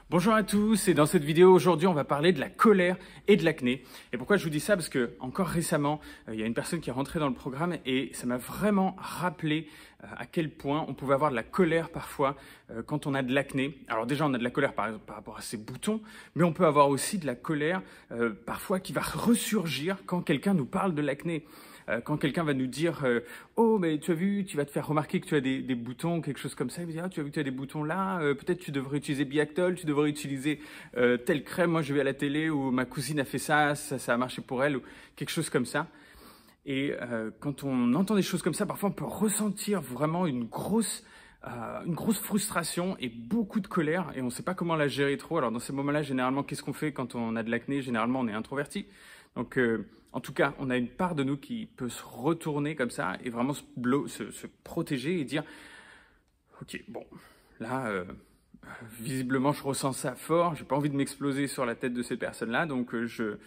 Bonjour à tous, et dans cette vidéo aujourd'hui on va parler de la colère et de l'acné. Et pourquoi je vous dis ça? Parce que encore récemment, il y a une personne qui est rentrée dans le programme et ça m'a vraiment rappelé à quel point on pouvait avoir de la colère parfois quand on a de l'acné. Alors déjà on a de la colère par exemple par rapport à ses boutons, mais on peut avoir aussi de la colère parfois qui va ressurgir quand quelqu'un nous parle de l'acné. Quand quelqu'un va nous dire oh mais tu as vu, tu vas te faire remarquer que tu as des boutons, quelque chose comme ça, il va dire ah, tu as vu que tu as des boutons là, peut-être tu devrais utiliser Biactol, tu devrais utiliser telle crème, moi je vais à la télé ou ma cousine a fait ça a marché pour elle ou quelque chose comme ça. Et quand on entend des choses comme ça, parfois on peut ressentir vraiment une grosse frustration et beaucoup de colère et on ne sait pas comment la gérer trop. Alors dans ces moments-là, généralement, qu'est-ce qu'on fait quand on a de l'acné? Généralement, on est introverti. Donc, en tout cas, on a une part de nous qui peut se retourner comme ça et vraiment se protéger et dire « Ok, bon, là, visiblement, je ressens ça fort, j'ai pas envie de m'exploser sur la tête de cette personne-là, donc je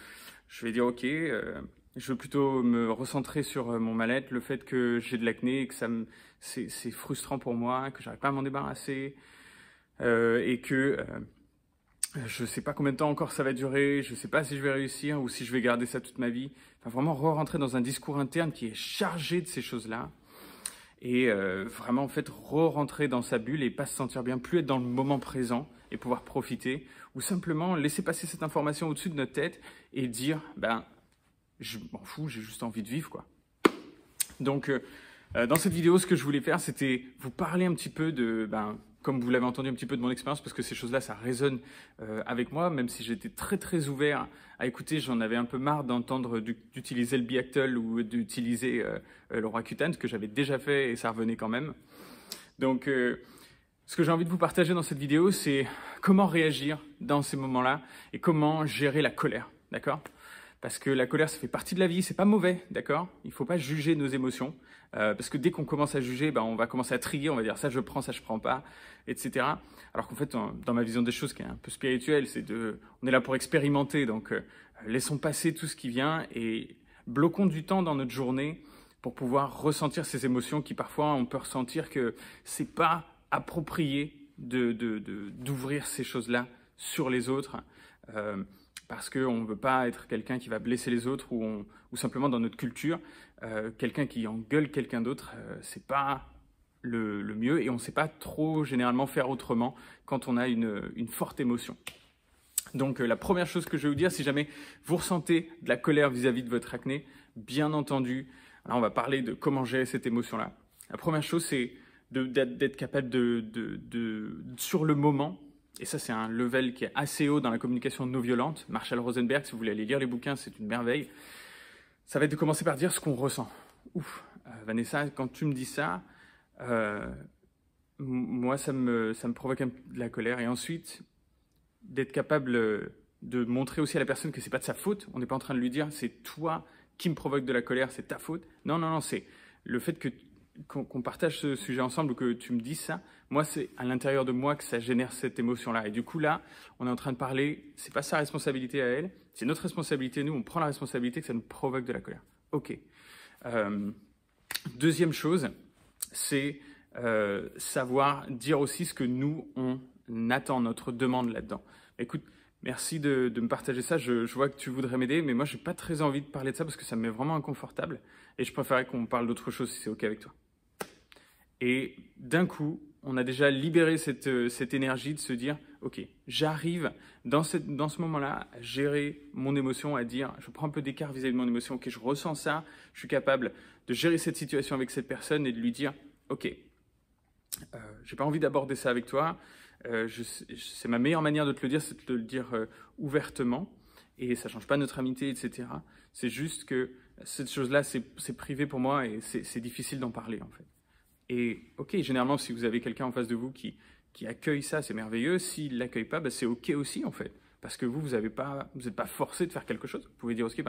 vais dire ok, je veux plutôt me recentrer sur mon mal-être, le fait que j'ai de l'acné et que c'est frustrant pour moi, que j'arrive pas à m'en débarrasser et que je ne sais pas combien de temps encore ça va durer, je ne sais pas si je vais réussir ou si je vais garder ça toute ma vie. Enfin, vraiment re-rentrer dans un discours interne qui est chargé de ces choses-là et vraiment en fait re-rentrer dans sa bulle et pas se sentir bien, plus être dans le moment présent et pouvoir profiter ou simplement laisser passer cette information au-dessus de notre tête et dire ben je m'en fous, j'ai juste envie de vivre quoi. Donc dans cette vidéo, ce que je voulais faire, c'était vous parler un petit peu de comme vous l'avez entendu un petit peu de mon expérience, parce que ces choses-là, ça résonne avec moi, même si j'étais très ouvert à écouter, j'en avais un peu marre d'entendre d'utiliser le Biactol ou d'utiliser le Roaccutane, ce que j'avais déjà fait et ça revenait quand même. Donc, ce que j'ai envie de vous partager dans cette vidéo, c'est comment réagir dans ces moments-là et comment gérer la colère, d'accord ? Parce que la colère, ça fait partie de la vie, c'est pas mauvais, d'accord? Il faut pas juger nos émotions, parce que dès qu'on commence à juger, on va commencer à trier, on va dire ça je prends pas, etc. Alors qu'en fait, dans ma vision des choses, qui est un peu spirituelle, on est là pour expérimenter, donc laissons passer tout ce qui vient et bloquons du temps dans notre journée pour pouvoir ressentir ces émotions qui parfois on peut ressentir que c'est pas approprié d'ouvrir ces choses-là sur les autres. Parce qu'on ne veut pas être quelqu'un qui va blesser les autres ou simplement dans notre culture, quelqu'un qui engueule quelqu'un d'autre, c'est pas le mieux et on ne sait pas trop généralement faire autrement quand on a une forte émotion. Donc la première chose que je vais vous dire, si jamais vous ressentez de la colère vis-à-vis de votre acné, bien entendu, là on va parler de comment gérer cette émotion-là. La première chose, c'est d'être capable sur le moment. Et ça, c'est un level qui est assez haut dans la communication non violente. Marshall Rosenberg, si vous voulez aller lire les bouquins, c'est une merveille. Ça va être de commencer par dire ce qu'on ressent. Ouf, Vanessa, quand tu me dis ça, moi, ça me provoque de la colère. Et ensuite, d'être capable de montrer aussi à la personne que c'est pas de sa faute. On n'est pas en train de lui dire, c'est toi qui me provoque de la colère, c'est ta faute. Non, c'est le fait qu'on partage ce sujet ensemble ou que tu me dises ça, moi, c'est à l'intérieur de moi que ça génère cette émotion-là. Et du coup, là, on est en train de parler, c'est pas sa responsabilité à elle, c'est notre responsabilité, nous, on prend la responsabilité que ça nous provoque de la colère. Ok. Deuxième chose, c'est savoir dire aussi ce que nous, on attend, notre demande là-dedans. Écoute, merci de me partager ça, je vois que tu voudrais m'aider, mais moi, j'ai pas très envie de parler de ça parce que ça me met vraiment inconfortable et je préférerais qu'on parle d'autre chose si c'est ok avec toi. Et d'un coup, on a déjà libéré cette énergie de se dire « Ok, j'arrive dans ce moment-là à gérer mon émotion, à dire je prends un peu d'écart vis-à-vis de mon émotion, ok, je ressens ça, je suis capable de gérer cette situation avec cette personne et de lui dire « Ok, j'ai pas envie d'aborder ça avec toi, c'est ma meilleure manière de te le dire, c'est de te le dire ouvertement et ça change pas notre amitié, etc. C'est juste que cette chose-là, c'est privé pour moi et c'est difficile d'en parler en fait. » Et ok, généralement, si vous avez quelqu'un en face de vous qui accueille ça, c'est merveilleux. S'il ne l'accueille pas, c'est ok aussi, en fait. Parce que vous n'êtes pas forcé de faire quelque chose. Vous pouvez dire, ok,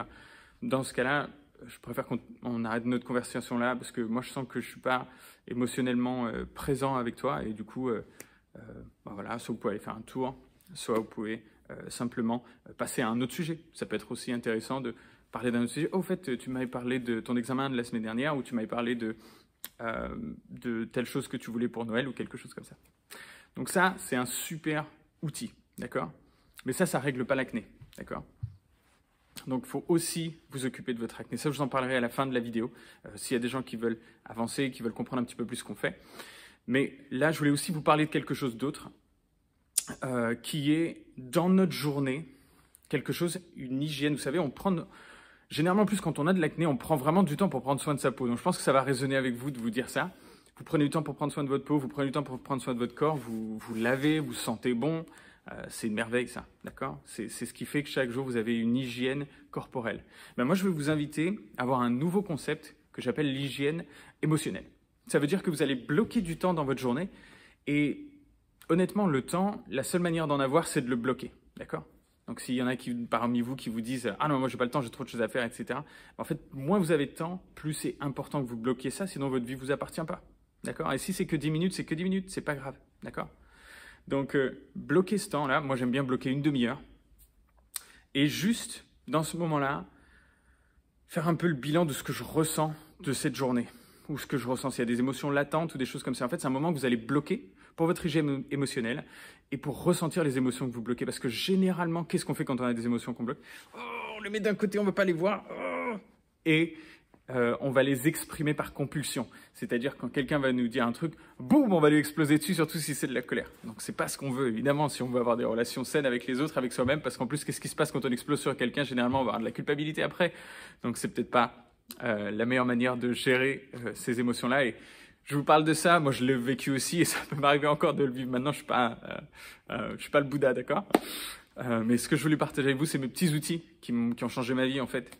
dans ce cas-là, je préfère qu'on arrête notre conversation là, parce que moi, je sens que je ne suis pas émotionnellement présent avec toi. Et du coup, voilà, soit vous pouvez aller faire un tour, soit vous pouvez simplement passer à un autre sujet. Ça peut être aussi intéressant de parler d'un autre sujet. Oh, au fait, tu m'avais parlé de ton examen de la semaine dernière, ou tu m'avais parlé de telle chose que tu voulais pour Noël ou quelque chose comme ça. Donc ça, c'est un super outil. d'accord? Mais ça règle pas l'acné, d'accord? Donc, il faut aussi vous occuper de votre acné. Ça, je vous en parlerai à la fin de la vidéo, s'il y a des gens qui veulent avancer, qui veulent comprendre un petit peu plus ce qu'on fait. Mais là, je voulais aussi vous parler de quelque chose d'autre, qui est dans notre journée, quelque chose, une hygiène. Vous savez, généralement, plus quand on a de l'acné, on prend vraiment du temps pour prendre soin de sa peau. Donc, je pense que ça va résonner avec vous de vous dire ça. Vous prenez du temps pour prendre soin de votre peau, vous prenez du temps pour prendre soin de votre corps, vous lavez, vous sentez bon. C'est une merveille, ça, d'accord? C'est ce qui fait que chaque jour, vous avez une hygiène corporelle. Ben, moi, je vais vous inviter à avoir un nouveau concept que j'appelle l'hygiène émotionnelle. Ça veut dire que vous allez bloquer du temps dans votre journée et honnêtement, le temps, la seule manière d'en avoir, c'est de le bloquer, d'accord? Donc, s'il y en a parmi vous qui vous disent « Ah non, moi, j'ai pas le temps, j'ai trop de choses à faire, etc. » En fait, moins vous avez de temps, plus c'est important que vous bloquiez ça, sinon votre vie vous appartient pas, d'accord? Et si c'est que 10 minutes, c'est que 10 minutes, c'est pas grave, d'accord? Donc, bloquer ce temps-là, moi, j'aime bien bloquer une demi-heure. Et juste, dans ce moment-là, faire un peu le bilan de ce que je ressens de cette journée. Ou ce que je ressens, s'il y a des émotions latentes ou des choses comme ça. En fait, c'est un moment que vous allez bloquer pour votre hygiène émotionnelle et pour ressentir les émotions que vous bloquez. Parce que généralement, qu'est-ce qu'on fait quand on a des émotions qu'on bloque? On les met d'un côté, on ne veut pas les voir. Et on va les exprimer par compulsion. C'est-à-dire quand quelqu'un va nous dire un truc, boum, on va lui exploser dessus, surtout si c'est de la colère. Donc c'est pas ce qu'on veut, évidemment, si on veut avoir des relations saines avec les autres, avec soi-même, parce qu'en plus, qu'est-ce qui se passe quand on explose sur quelqu'un? Généralement, on va avoir de la culpabilité après. Donc c'est peut-être pas la meilleure manière de gérer ces émotions-là. Et je vous parle de ça, moi je l'ai vécu aussi, et ça peut m'arriver encore de le vivre. Maintenant, je suis pas le Bouddha, d'accord? Mais ce que je voulais partager avec vous, c'est mes petits outils qui ont changé ma vie, en fait.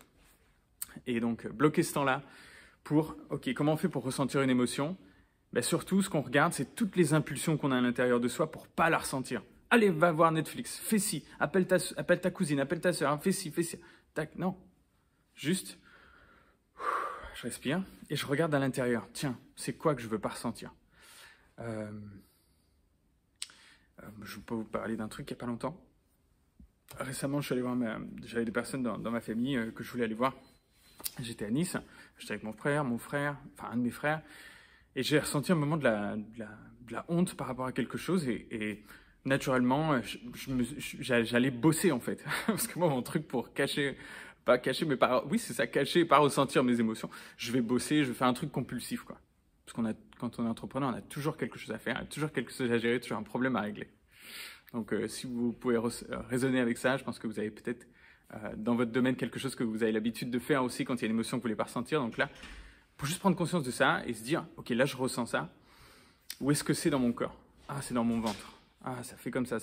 Et donc, bloquer ce temps-là pour, ok, comment on fait pour ressentir une émotion? Ben, surtout, ce qu'on regarde, c'est toutes les impulsions qu'on a à l'intérieur de soi pour pas la ressentir. Allez, va voir Netflix, fais ci, appelle ta cousine, appelle ta soeur, fais ci, fais ci. Tac, non. Juste, je respire et je regarde à l'intérieur. Tiens, c'est quoi que je veux pas ressentir? Je peux vous parler d'un truc il n'y a pas longtemps. Récemment, je suis allé voir j'avais des personnes dans ma famille que je voulais aller voir. J'étais à Nice, j'étais avec mon frère, enfin un de mes frères, et j'ai ressenti un moment de la honte par rapport à quelque chose, et naturellement, j'allais bosser en fait, parce que moi mon truc pour cacher, pas cacher, mais oui c'est ça, cacher et pas ressentir mes émotions, je vais bosser, je vais faire un truc compulsif quoi, parce quand on est entrepreneur, on a toujours quelque chose à faire, toujours quelque chose à gérer, toujours un problème à régler. Donc si vous pouvez raisonner avec ça, je pense que vous avez peut-être dans votre domaine quelque chose que vous avez l'habitude de faire aussi quand il y a une émotion que vous ne voulez pas ressentir. Donc là, pour juste prendre conscience de ça et se dire, ok, là je ressens ça. Où est-ce que c'est dans mon corps? Ah, c'est dans mon ventre. Ah, ça fait comme ça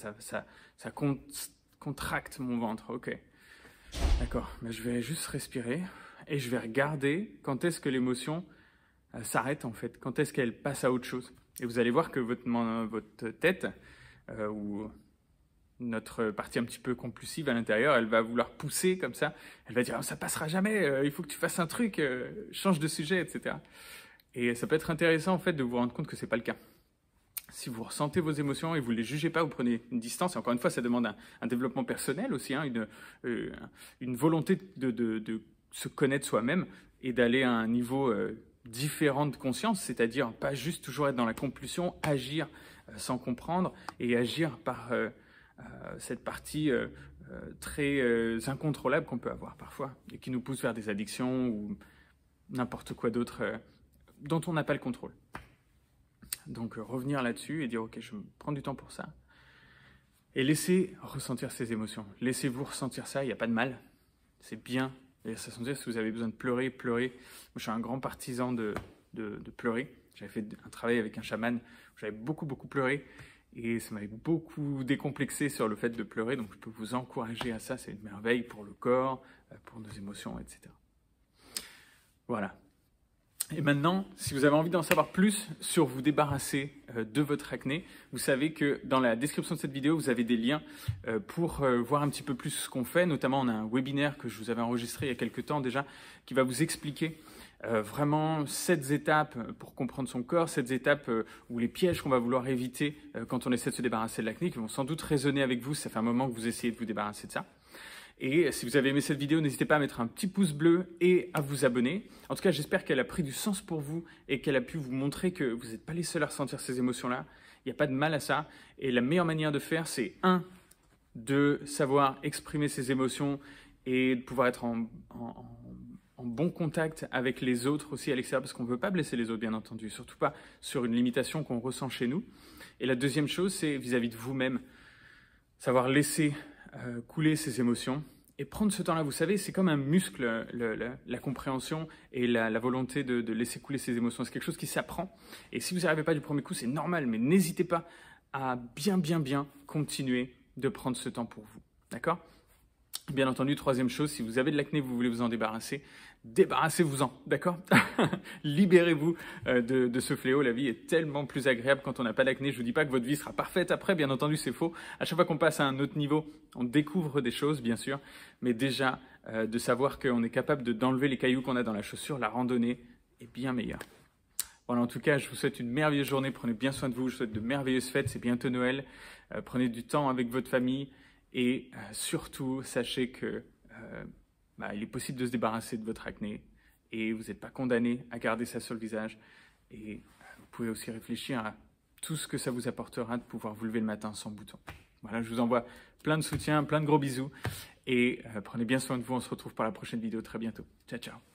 contracte mon ventre. Ok, d'accord. Mais je vais juste respirer et je vais regarder quand est-ce que l'émotion s'arrête en fait. Quand est-ce qu'elle passe à autre chose? Et vous allez voir que votre tête ou notre partie un petit peu compulsive à l'intérieur, elle va vouloir pousser comme ça. Elle va dire, oh, ça passera jamais, il faut que tu fasses un truc, change de sujet, etc. Et ça peut être intéressant en fait de vous rendre compte que c'est pas le cas. Si vous ressentez vos émotions et vous les jugez pas, vous prenez une distance. Et encore une fois, ça demande un développement personnel aussi, hein, une volonté de se connaître soi-même et d'aller à un niveau différent de conscience, c'est-à-dire pas juste toujours être dans la compulsion, agir sans comprendre et agir par cette partie très incontrôlable qu'on peut avoir parfois et qui nous pousse vers des addictions ou n'importe quoi d'autre dont on n'a pas le contrôle. Donc revenir là-dessus et dire ok, je me prends du temps pour ça et laissez ressentir ces émotions. Laissez-vous ressentir ça, il n'y a pas de mal, c'est bien. Et ça sentir si vous avez besoin de pleurer, pleurer. Moi, je suis un grand partisan de pleurer. J'avais fait un travail avec un chaman où j'avais beaucoup pleuré. Et ça m'avait beaucoup décomplexé sur le fait de pleurer. Donc, je peux vous encourager à ça. C'est une merveille pour le corps, pour nos émotions, etc. Voilà. Et maintenant, si vous avez envie d'en savoir plus sur vous débarrasser de votre acné, vous savez que dans la description de cette vidéo, vous avez des liens pour voir un petit peu plus ce qu'on fait. Notamment, on a un webinaire que je vous avais enregistré il y a quelques temps déjà, qui va vous expliquer vraiment 7 étapes pour comprendre son corps, 7 étapes ou les pièges qu'on va vouloir éviter quand on essaie de se débarrasser de l'acné, qui vont sans doute résonner avec vous. Ça fait un moment que vous essayez de vous débarrasser de ça. Et si vous avez aimé cette vidéo, n'hésitez pas à mettre un petit pouce bleu et à vous abonner. En tout cas, j'espère qu'elle a pris du sens pour vous et qu'elle a pu vous montrer que vous n'êtes pas les seuls à ressentir ces émotions-là. Il n'y a pas de mal à ça. Et la meilleure manière de faire, c'est de savoir exprimer ses émotions et de pouvoir être en bon contact avec les autres aussi à l'extérieur, parce qu'on ne veut pas blesser les autres, bien entendu, surtout pas sur une limitation qu'on ressent chez nous. Et la deuxième chose, c'est vis-à-vis de vous-même, savoir laisser couler ses émotions et prendre ce temps-là. Vous savez, c'est comme un muscle, la compréhension et la volonté de laisser couler ses émotions. C'est quelque chose qui s'apprend. Et si vous n'y arrivez pas du premier coup, c'est normal, mais n'hésitez pas à bien continuer de prendre ce temps pour vous. D'accord ? Bien entendu, troisième chose, si vous avez de l'acné, vous voulez vous en débarrasser, débarrassez-vous-en, d'accord? Libérez-vous de ce fléau. La vie est tellement plus agréable quand on n'a pas d'acné. Je ne vous dis pas que votre vie sera parfaite après, bien entendu, c'est faux. À chaque fois qu'on passe à un autre niveau, on découvre des choses, bien sûr, mais déjà, de savoir qu'on est capable d'enlever les cailloux qu'on a dans la chaussure, la randonnée est bien meilleure. Voilà, en tout cas, je vous souhaite une merveilleuse journée. Prenez bien soin de vous. Je vous souhaite de merveilleuses fêtes. C'est bientôt Noël. Prenez du temps avec votre famille. Et surtout, sachez que il est possible de se débarrasser de votre acné et vous n'êtes pas condamné à garder ça sur le visage. Et vous pouvez aussi réfléchir à tout ce que ça vous apportera de pouvoir vous lever le matin sans bouton. Voilà, je vous envoie plein de soutien, plein de gros bisous et prenez bien soin de vous. On se retrouve pour la prochaine vidéo très bientôt. Ciao, ciao.